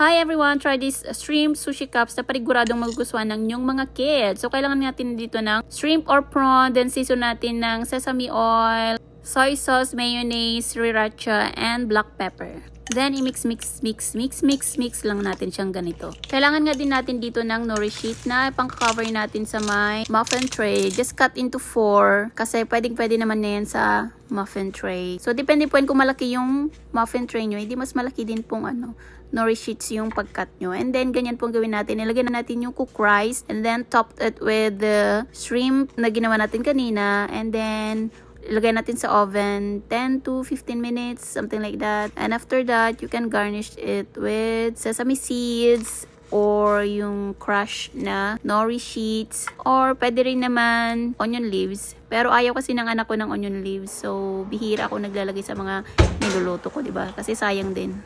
Hi everyone! Try this shrimp sushi cups na paniguradong magugustuhan ng inyong mga kids. So, kailangan natin dito ng shrimp or prawn. Then, season natin ng sesame oil, soy sauce, mayonnaise, sriracha, and black pepper. Then, i-mix lang natin siyang ganito. Kailangan nga din natin dito ng nori sheet na pang-cover natin sa may muffin tray. Just cut into 4 kasi pwede naman na yan sa muffin tray. So, depende po kung malaki yung muffin tray nyo. Hindi mas malaki din pong nori sheets yung pag-cut nyo. And then, ganyan pong gawin natin. Ilagay na natin yung cooked rice and then topped it with the shrimp na ginawa natin kanina. And then, ilagay natin sa oven 10 to 15 minutes, something like that. And after that, you can garnish it with sesame seeds or yung crushed na nori sheets or pwede rin naman onion leaves. Pero ayaw kasi ng anak ko ng onion leaves. So, bihira ako naglalagay sa mga niluluto ko, diba? Kasi sayang din.